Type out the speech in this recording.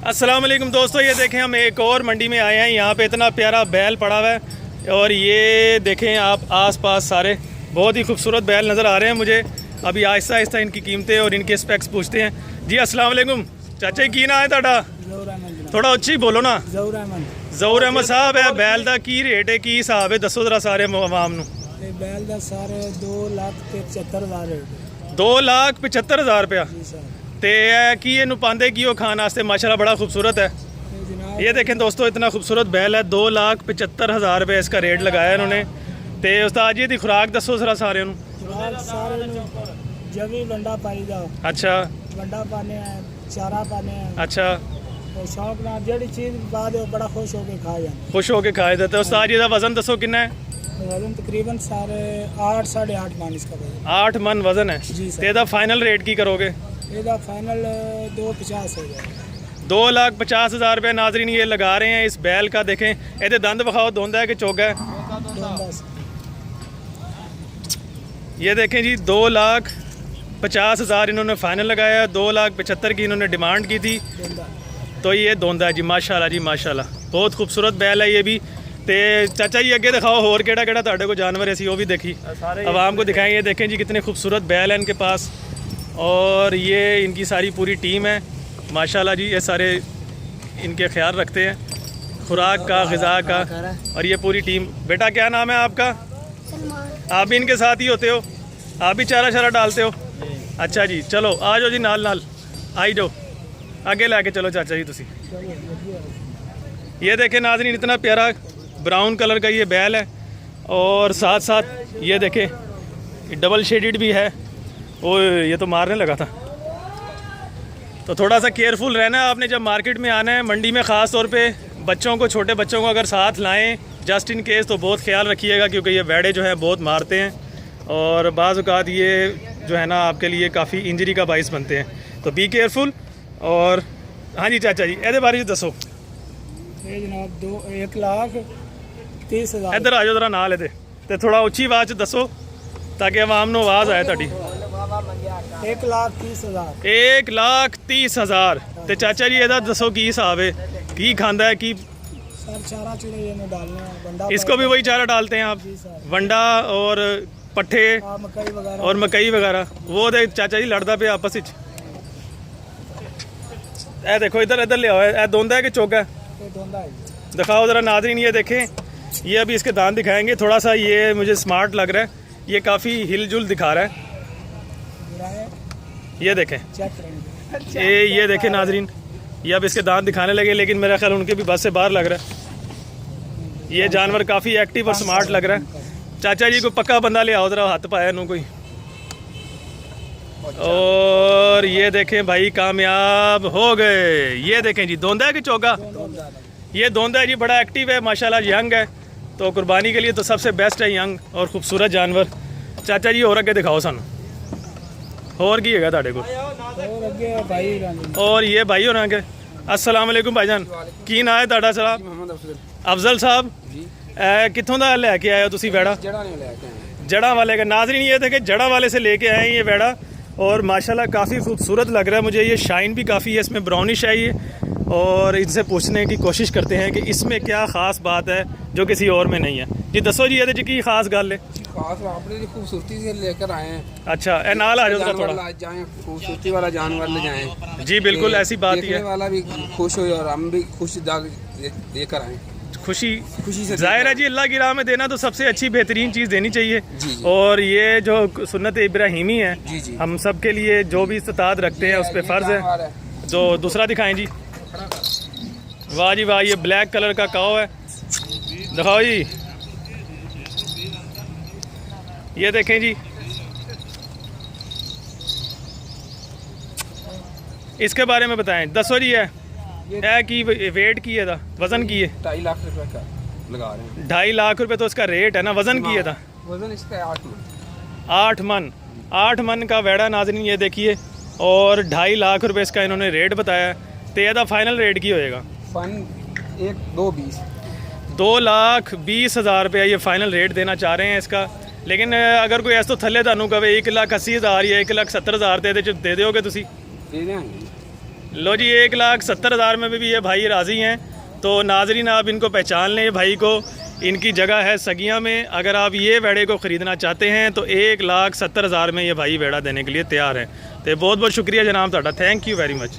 अस्सलाम वालेकुम दोस्तों, ये देखें हम एक और मंडी में आए हैं। यहाँ पे इतना प्यारा बैल पड़ा हुआ है और ये देखें आप आसपास सारे बहुत ही खूबसूरत बैल नज़र आ रहे हैं मुझे। अभी आहिस्ता आहिस्ता इनकी कीमतें और इनके स्पेक्स पूछते हैं। जी अस्सलाम वालेकुम चाचा जी, की ना है ਤੁਹਾਡਾ? थोड़ा अच्छी बोलो ना। ज़हूर अहमद साहब है बैल ਦਾ की रेट है, की हिसाब है, दसो जरा सारे आवाम ਨੂੰ। बैल ਦਾ सारे 2,75,000 रेट 2,75,000 रुपया ते की ਇਹਨੂੰ ਪਾਉਂਦੇ ਕੀ ਉਹ ਖਾਣ ਵਾਸਤੇ? माशाल्लाह बड़ा खूबसूरत है। ये देखें दोस्तों, इतना खूबसूरत बैल है। 2,75,000 रुपये इसका रेट लगाया इन्होंने। तो उस्ताद जी की खुराक दसो जरा सारे जवी वंडा पाई दा। अच्छा वंडा पाने हैं, चारा पाने हैं। अच्छा और शौक ना जेड़ी चीज पा दे बड़ा खुश होके खा जाते। खुश होके खाए देते। उस्ताद जी का वजन दसो कितना है? वजन तकरीबन सारे 8 साढ़े 8 मन इसका वजन। 8 मन वजन है। जी सर। तो ਇਹਦਾ फाइनल रेट की करोगे? ਇਹਦਾ फाइनल 250 हो जाएगा। 2,50,000 रुपये नाजरीन ये लगा रहे हैं इस बैल का। देखें ये दंद विखाओ, धोंदा है कि चोगा है? ये देखें जी 2,50,000 इन्होंने फाइनल लगाया। 2,75,000 की इन्होंने डिमांड की थी। तो ये धोंदा है जी, माशाल्लाह जी माशाल्लाह, बहुत खूबसूरत बैल है ये भी। तो चाचा जी अगे दिखाओ होर केड़ा केड़ा तुहाडे को जानवर ऐसी वो भी देखी आवाम को दिखाएं। ये देखें जी कितने खूबसूरत बैल हैं इनके पास और ये इनकी सारी पूरी टीम है माशाल्लाह जी। ये सारे इनके ख्याल रखते हैं खुराक का, ग़िज़ा का। और ये पूरी टीम। बेटा क्या नाम है आपका? आप भी इनके साथ ही होते हो? आप भी चारा शारा डालते हो? अच्छा जी, चलो आ जाओ जी, नाल नाल आई जाओ, आगे लैके चलो चाचा जी तुसी। ये देखें नाज़रीन, इतना प्यारा ब्राउन कलर का ये बैल है और साथ साथ ये देखें डबल शेडेड भी है। ओ ये तो मारने लगा था। तो थोड़ा सा केयरफुल रहना है आपने जब मार्केट में आना है, मंडी में ख़ास तौर पे बच्चों को, छोटे बच्चों को अगर साथ लाएं जस्ट इन केस, तो बहुत ख्याल रखिएगा क्योंकि ये बैड़े जो हैं बहुत मारते हैं और बाज़ औक़ात ये जो है ना आपके लिए काफ़ी इंजरी का बाइस बनते हैं। तो बी केयरफुल। और हाँ जी चाचा जी ਇਹਦੇ बारे दसो। ये जनाब 1,30,000। इधर आ जाओ जरा नाल ਇਹਦੇ ਤੇ थोड़ा ਉੱਚੀ आवाज़ दसो ताकि आवाम ਨੂੰ आवाज़ आए ਤੁਹਾਡੀ। 1,30,000। 1,30,000। तो चाचा जी ਇਹਦਾ दसो की हिसाब है, की खांदा है, की सर चारा चूरे में डालने हैं, वंडा इसको भी वही चारा डालते हैं आप? वंडा और पट्ठे मकई वगैरह और मकई वगैरह। वो दे चाचा जी लड़दा पे आपस में। ए देखो इधर इधर ले आओ, ए दोंदा है कि चोगा है? दिखाओ जरा नाज़रीन। ये देखें, ये अभी इसके दांत दिखाएंगे। थोड़ा सा ये मुझे स्मार्ट लग रहा है, ये काफ़ी हिलजुल दिखा रहा है। ये देखें, ये देखें नाज़रीन, ये अब इसके दांत दिखाने लगे, लेकिन मेरा ख्याल उनके भी बस से बाहर लग रहा है। ये जानवर काफ़ी एक्टिव और स्मार्ट लग रहा है। चाचा जी को पक्का बंदा ले आओ जरा, हाथ पाया नू कोई। और ये देखें भाई कामयाब हो गए। ये देखें जी दोंदा है कि चौका? ये दोंदा है जी, बड़ा एक्टिव है माशाल्लाह, यंग है। तो कुर्बानी के लिए तो सबसे बेस्ट है यंग और खूबसूरत जानवर। चाचा जी और अगे दिखाओ सानू, और की है ਤੁਹਾਡੇ ਕੋਲ? और ये भाई होना के। अस्सलाम वालेकुम भाईजान, की ना है ਤੁਹਾਡਾ? सलाम अफजल साहब, कितों का लैके आए हो तुसी वैड़ा? जड़ा वाले का। नाज़रीन ये थे कि जड़ा वाले से लेके आए हैं ये वैड़ा और माशाल्लाह काफ़ी खूबसूरत लग रहा है मुझे। ये शाइन भी काफ़ी है इसमें, ब्राउनिश है ये। और इनसे पूछने की कोशिश करते हैं कि इसमें क्या ख़ास बात है जो किसी और में नहीं है। जी दसो जी, ये की खास गल है? खास अपने खूबसूरती से लेकर आए हैं। अच्छा ए नाल आ जाओ थोड़ा, जाएं खूबसूरती वाला जानवर ले जाएं। जी बिल्कुल ऐसी बात ही है। वाला भी खुश हो और हम भी खुश लेकर आए। खुशी से जाहिर है जी, अल्लाह की राह में देना तो सबसे अच्छी बेहतरीन चीज़ देनी चाहिए। जी। और ये जो सुन्नत इब्राहिमी है, जी। हम सब के लिए जो भी इस्तात रखते हैं उस पर फ़र्ज़ है। जो दूसरा दिखाएं जी। वाह जी वाह, ये ब्लैक कलर का काव है, दिखाओ जी। ये देखें जी, इसके बारे में बताएं, दसो जी। है की वेट की है था, वजन की है? 2.5 लाख रुपए का लगा रहे हैं। 2.5 लाख रुपए तो इसका रेट है ना। वजन की है था? वजन इसका 8 मन। 8 मन का वेड़ा नाज़रीन ये देखिए। और 2.5 लाख रुपए इसका इन्होंने रेट बताया। तो यदा फाइनल रेट की होएगा? 2,20,000 रुपया ये फाइनल रेट देना चाह रहे हैं इसका। लेकिन अगर कोई ऐसा थले थानू कहे 1,80,000 या 1,70,000 दे दोगे तुसी? लो जी 1,70,000 में भी ये भाई राज़ी हैं। तो नाजरीन आप इनको पहचान लें भाई को, इनकी जगह है सगिया में। अगर आप ये वेड़े को ख़रीदना चाहते हैं तो 1,70,000 में ये भाई वेड़ा देने के लिए तैयार हैं। तो बहुत बहुत शुक्रिया जनाब, थैंक यू वेरी मच।